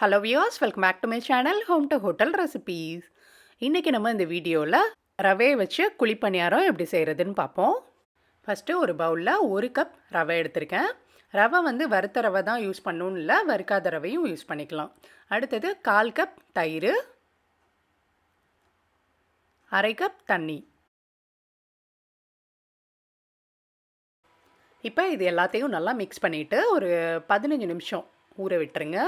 Hello viewers, welcome back to my channel home to hotel recipes. இன்றைக்கி நம்ம இந்த வீடியோவில் ரவையை வச்சு குழிப்பணியாரம் எப்படி செய்கிறதுன்னு பார்ப்போம். ஃபஸ்ட்டு ஒரு பவுலில் 1 கப் ரவை எடுத்திருக்கேன். ரவை வறுத்த ரவை தான் யூஸ் பண்ணணும்னு இல்லை, வறுக்காத ரவையும் யூஸ் பண்ணிக்கலாம். அடுத்தது 1/4 கப் தயிர், 1/2 கப் தண்ணி. இப்போ இது எல்லாத்தையும் நல்லா மிக்ஸ் பண்ணிவிட்டு ஒரு 15 நிமிஷம் ஊற விட்டுருங்க.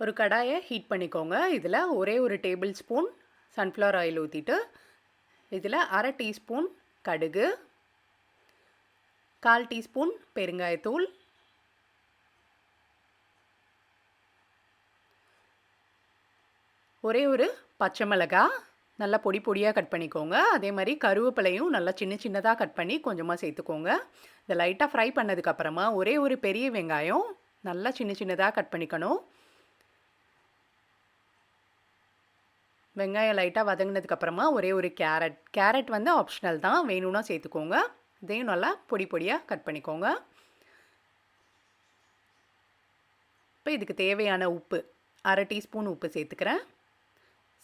ஒரு கடாயை ஹீட் பண்ணிக்கோங்க. இதில் ஒரே ஒரு டேபிள் ஸ்பூன் சன்ஃப்ளவர் ஆயில் ஊற்றிட்டு இதில் 1/2 டீஸ்பூன் கடுகு, 1/4 டீஸ்பூன் பெருங்காயத்தூள், ஒரே ஒரு பச்சை மிளகாய் நல்லா பொடி பொடியாக கட் பண்ணிக்கோங்க. அதே மாதிரி கருவேப்பிலையும் நல்லா சின்ன சின்னதாக கட் பண்ணி கொஞ்சமாக சேர்த்துக்கோங்க. இதை லைட்டாக ஃப்ரை பண்ணதுக்கப்புறமா ஒரே ஒரு பெரிய வெங்காயம் நல்லா சின்ன சின்னதாக கட் பண்ணிக்கணும். வெங்காயம் லைட்டாக வதங்கினதுக்கப்புறமா ஒரே ஒரு கேரட் ஆப்ஷனல் தான், வேணும்னா சேர்த்துக்கோங்க. இதையும் நல்லா பொடி பொடியாக கட் பண்ணிக்கோங்க. இப்போ இதுக்கு தேவையான உப்பு 1/2 டீஸ்பூன் உப்பு சேர்த்துக்கிறேன்.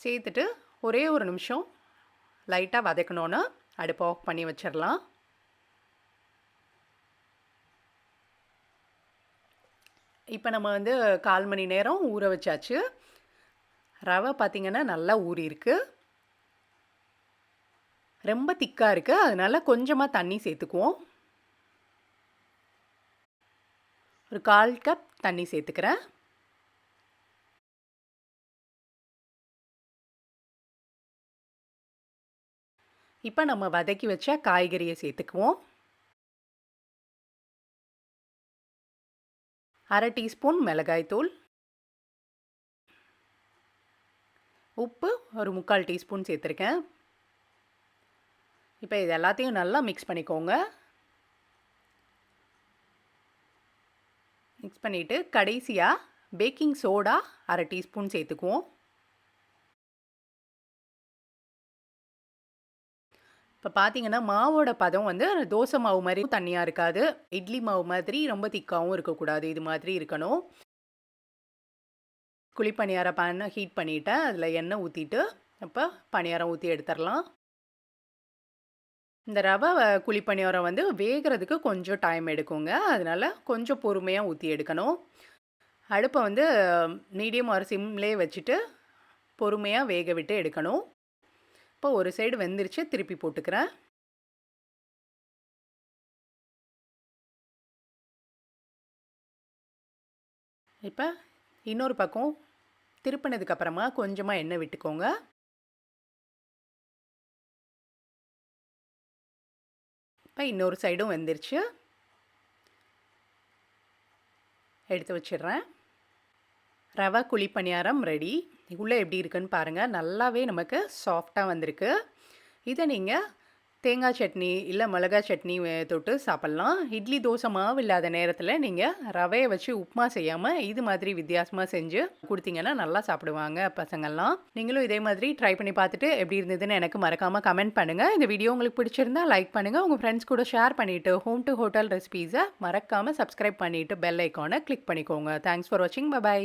சேர்த்துட்டு ஒரே ஒரு நிமிஷம் லைட்டாக வதக்கணுன்னு அடுப்பை ஆஃப் பண்ணி வச்சிடலாம். இப்போ நம்ம 1/4 மணி நேரம் ஊற வச்சாச்சு. ரவை பார்த்திங்கன்னா நல்லா ஊறியிருக்கு, ரொம்ப திக்காக இருக்குது. அதனால் கொஞ்சமாக தண்ணி சேர்த்துக்குவோம். ஒரு 1/4 கப் தண்ணி சேர்த்துக்கிறேன். இப்போ நம்ம வதக்கி வச்ச காய்கறியை சேர்த்துக்குவோம். 1/2 டீஸ்பூன் மிளகாய்த்தூள், உப்பு ஒரு 3/4 டீஸ்பூன் சேர்த்துருக்கேன். இப்போ இது எல்லாத்தையும் நல்லா மிக்ஸ் பண்ணிக்கோங்க. மிக்ஸ் பண்ணிவிட்டு கடைசியாக பேக்கிங் சோடா 1/2 டீஸ்பூன் சேர்த்துக்குவோம். இப்போ பார்த்தீங்கன்னா மாவோட பதம் தோசை மாவு மாதிரி தண்ணியாக இருக்காது, இட்லி மாவு மாதிரி ரொம்ப திக்காகவும் இருக்கக்கூடாது, இது மாதிரி இருக்கணும். குழிப்பணியார பேனை ஹீட் பண்ணிவிட்டேன். அதில் எண்ணெய் ஊற்றிட்டு அப்போ பணியாரம் ஊற்றி எடுத்துடலாம். இந்த ரவை குழிப்பணியாரம் வேகிறதுக்கு கொஞ்சம் டைம் எடுக்குங்க, அதனால் கொஞ்சம் பொறுமையாக ஊற்றி எடுக்கணும். அடுப்பை மீடியம் ஒரு சிம்லேயே வச்சுட்டு பொறுமையாக வேக விட்டு எடுக்கணும். இப்போ ஒரு சைடு வெந்துருச்சு, திருப்பி போட்டுக்கிறேன். இப்போ இன்னொரு பக்கம் திருப்பினதுக்கப்புறமா கொஞ்சமாக எண்ணெய் விட்டுக்கோங்க. இப்போ இன்னொரு சைடும் வெந்துருச்சு, எடுத்து வச்சிடுறேன். ரவை குழிப்பணியாரம் ரெடி. உள்ளே எப்படி இருக்குன்னு பாருங்கள், நல்லாவே நமக்கு சாஃப்டாக வந்திருக்கு. இதை நீங்கள் தேங்காய் சட்னி இல்லை மிளகாய் சட்னி தொட்டு சாப்பிட்லாம். இட்லி தோசை மாவு இல்லாத நேரத்தில் நீங்கள் ரவையை வச்சு உப்புமா செய்யாமல் இது மாதிரி வித்தியாசமாக செஞ்சு கொடுத்தீங்கன்னா நல்லா சாப்பிடுவாங்க பசங்கள்லாம். நீங்களும் இதே மாதிரி ட்ரை பண்ணி பார்த்துட்டு எப்படி இருந்ததுன்னு எனக்கு மறக்காமல் கமெண்ட் பண்ணுங்கள். இந்த வீடியோ உங்களுக்கு பிடிச்சிருந்தா லைக் பண்ணுங்கள், உங்கள் ஃப்ரெண்ட்ஸ் கூட ஷேர் பண்ணிவிட்டு ஹோம் டு ஹோட்டல் ரெசிபீஸை மறக்காமல் சப்ஸ்கிரைப் பண்ணிவிட்டு பெல் ஐக்கானை கிளிக் பண்ணிக்கோங்க. தேங்க்ஸ் ஃபார் வாட்சிங். பை.